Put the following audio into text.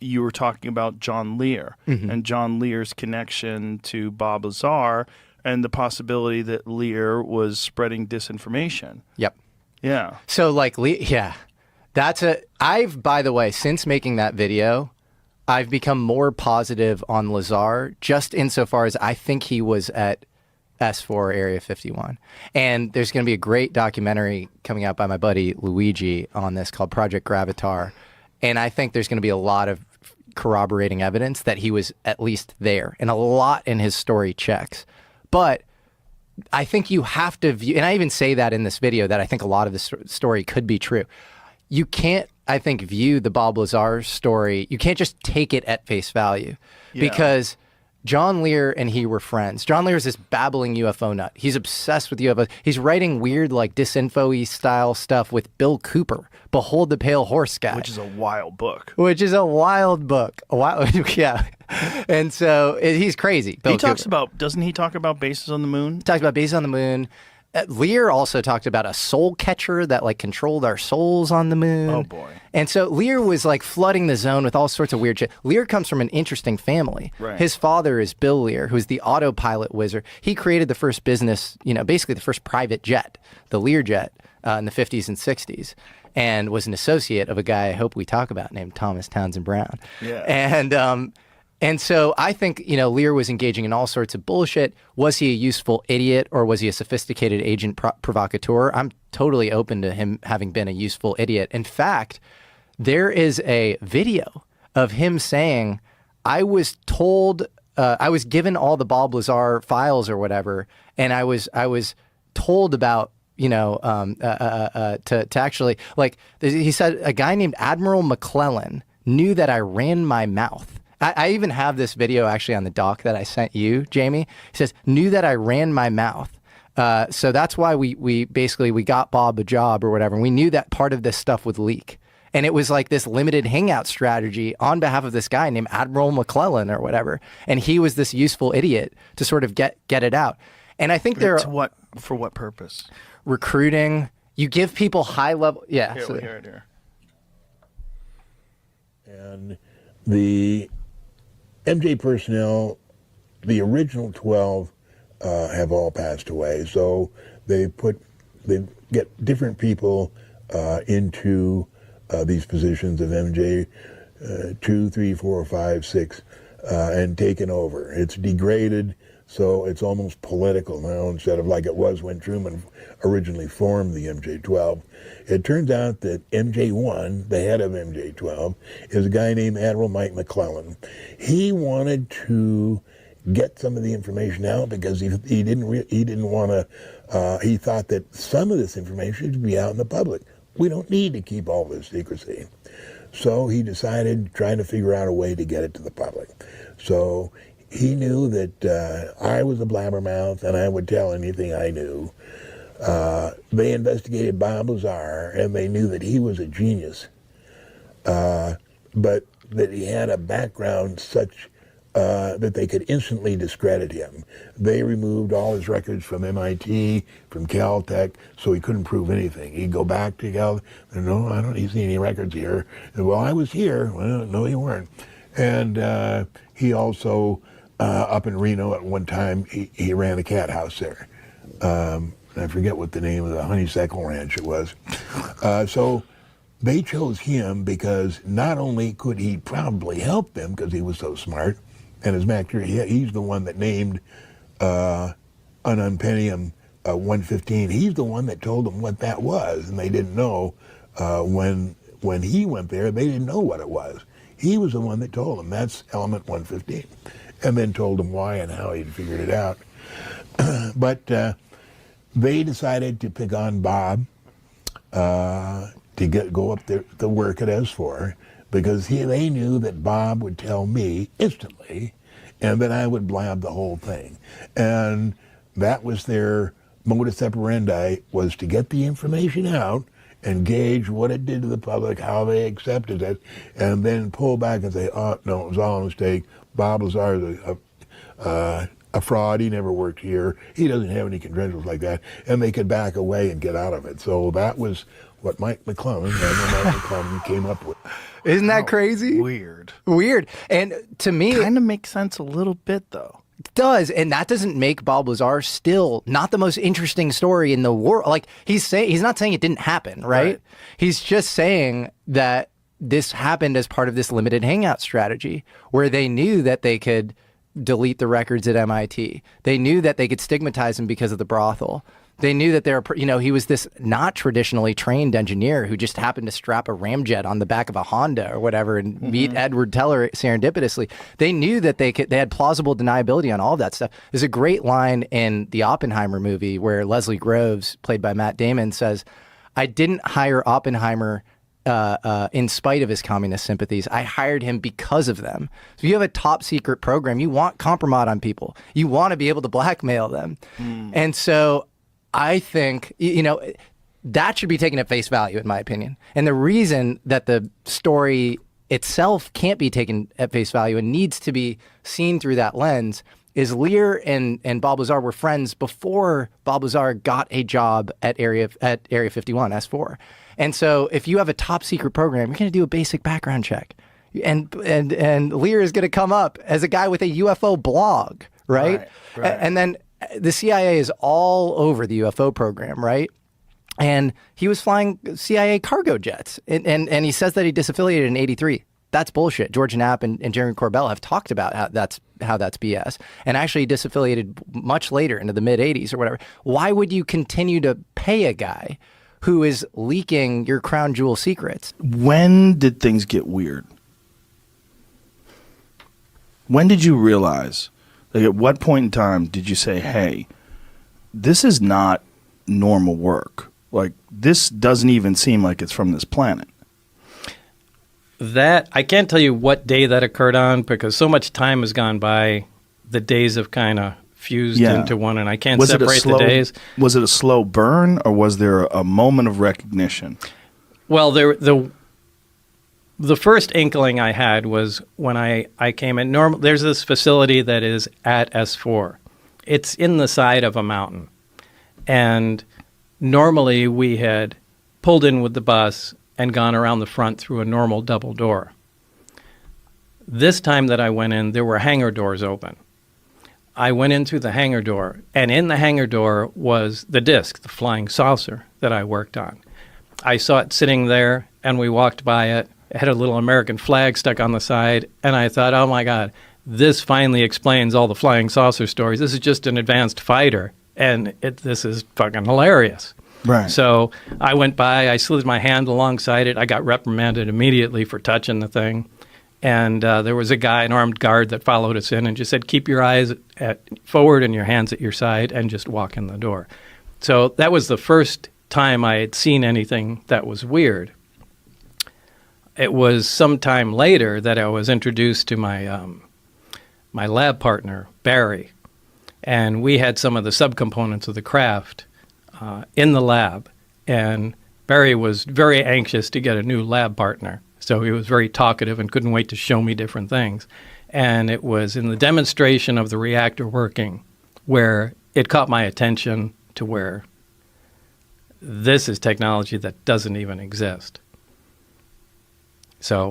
you were talking about John Lear and John Lear's connection to Bob Lazar and the possibility that Lear was spreading disinformation. Yep. Yeah. So like, I've, by the way, since making that video, I've become more positive on Lazar, just insofar as I think he was at S4 Area 51. And there's going to be a great documentary coming out by my buddy Luigi on this called Project Gravatar. And I think there's going to be a lot of corroborating evidence that he was at least there, and a lot in his story checks. But I think you have to view, and I even say that in this video, that I think a lot of the story could be true. You can't, I think, view the Bob Lazar story, you can't just take it at face value, because John Lear and he were friends. John Lear is this babbling UFO nut. He's obsessed with UFOs. He's writing weird, like, disinfo-y style stuff with Bill Cooper, Behold the Pale Horse guy. Which is a wild book. Which is a wild book. Yeah. And so he's crazy. Bill He talks Cooper. about, doesn't he talk about bases on the moon? He talks about bases on the moon. Lear also talked about a soul catcher that like controlled our souls on the moon. Oh boy. And so Lear was like flooding the zone with all sorts of weird shit. Lear comes from an interesting family. Right. His father is Bill Lear, who's the autopilot wizard. He created the first business, basically the first private jet, the Lear jet, in the 50s and 60s, and was an associate of a guy I hope we talk about named Thomas Townsend Brown. Yeah. And so I think, Lear was engaging in all sorts of bullshit. Was he a useful idiot, or was he a sophisticated agent provocateur? I'm totally open to him having been a useful idiot. In fact, there is a video of him saying, I was told, I was given all the Bob Lazar files or whatever, and I was told about, to actually, like, he said, a guy named Admiral McClellan knew that I ran my mouth. I even have this video actually on the doc that I sent you, Jamie. He says, knew that I ran my mouth. So that's why we got Bob a job or whatever. And we knew that part of this stuff would leak. And it was like this limited hangout strategy on behalf of this guy named Admiral McClellan or whatever. And he was this useful idiot to sort of get it out. And I think For what purpose? Recruiting. You give people high level. Yeah. Here, we'll hear it here. And the MJ personnel, the original 12, have all passed away. So they get different people into these positions of MJ 2, 3, 4, 5, 6, and taken over. It's degraded, so it's almost political now instead of like it was when Truman originally formed the MJ-12. It turns out that MJ-1, the head of MJ-12, is a guy named Admiral Mike McClellan. He wanted to get some of the information out because he didn't want to. He thought that some of this information should be out in the public. We don't need to keep all this secrecy. So he decided trying to figure out a way to get it to the public. So he knew that I was a blabbermouth and I would tell anything I knew. They investigated Bob Lazar and they knew that he was a genius, but that he had a background such that they could instantly discredit him. They removed all his records from MIT, from Caltech, so he couldn't prove anything. He'd go back to Caltech, no, I don't see any records here. And, well, I was here. Well, no, you weren't. And he also, up in Reno at one time, he ran a cat house there. I forget what the name of the honeysuckle ranch it was. So they chose him because not only could he probably help them because he was so smart, and as a matter of fact, he's the one that named an unpentium 115. He's the one that told them what that was, and they didn't know when he went there. They didn't know what it was. He was the one that told them that's element 115, and then told them why and how he'd figured it out. But they decided to pick on Bob to go up there to work at S4 because they knew that Bob would tell me instantly and that I would blab the whole thing. And that was their modus operandi, was to get the information out and gauge what it did to the public, how they accepted it, and then pull back and say, oh, no, it was all a mistake. Bob Lazar is a fraud. He never worked here. He doesn't have any credentials like that. And they could back away and get out of it. So that was what Mike McClellan came up with. Isn't that crazy? Weird. Weird. And to me, Kind of makes sense a little bit, though. it does. And that doesn't make Bob Lazar still not the most interesting story in the world. Like he's not saying it didn't happen, right? He's just saying that this happened as part of this limited hangout strategy where they knew that they could delete the records at MIT. They knew that they could stigmatize him because of the brothel. They knew that he was this not traditionally trained engineer who just happened to strap a ramjet on the back of a Honda or whatever and meet Edward Teller serendipitously. They knew that they had plausible deniability on all of that stuff. There's a great line in the Oppenheimer movie where Leslie Groves, played by Matt Damon, says, "I didn't hire Oppenheimer in spite of his communist sympathies. I hired him because of them." So if you have a top secret program, you want compromise on people. You want to be able to blackmail them. And so I think, that should be taken at face value, in my opinion. And the reason that the story itself can't be taken at face value and needs to be seen through that lens is Lear and Bob Lazar were friends before Bob Lazar got a job at Area 51, S4. And so if you have a top secret program, you're going to do a basic background check. And Lear is going to come up as a guy with a UFO blog, right? Right. And then the CIA is all over the UFO program, right? And he was flying CIA cargo jets. And he says that he disaffiliated in 83. That's bullshit. George Knapp and Jeremy Corbell have talked about how that's BS. And actually disaffiliated much later into the mid-80s or whatever. Why would you continue to pay a guy who is leaking your crown jewel secrets? When did things get weird? When did you realize? Like, at what point in time did you say, hey, this is not normal work? Like, this doesn't even seem like it's from this planet. That, I can't tell you what day that occurred on because so much time has gone by. The days have kind of fused into one, and I can't separate the days. Was it a slow burn, or was there a moment of recognition? Well, the first inkling I had was when I came in. There's this facility that is at S4. It's in the side of a mountain. And normally we had pulled in with the bus and gone around the front through a normal double door. This time that I went in, there were hangar doors open. I went in through the hangar door, and in the hangar door was the disc, the flying saucer that I worked on. I saw it sitting there, and we walked by it. It had a little American flag stuck on the side, and I thought, oh my God, this finally explains all the flying saucer stories. This is just an advanced fighter, and this is fucking hilarious. Right. So I went by, I slid my hand alongside it. I got reprimanded immediately for touching the thing. And there was a guy, an armed guard, that followed us in and just said, keep your eyes forward and your hands at your side and just walk in the door. So that was the first time I had seen anything that was weird. It was some time later that I was introduced to my my lab partner, Barry, and we had some of the subcomponents of the craft in the lab, and Barry was very anxious to get a new lab partner, so he was very talkative and couldn't wait to show me different things. And it was in the demonstration of the reactor working where it caught my attention to where this is technology that doesn't even exist. So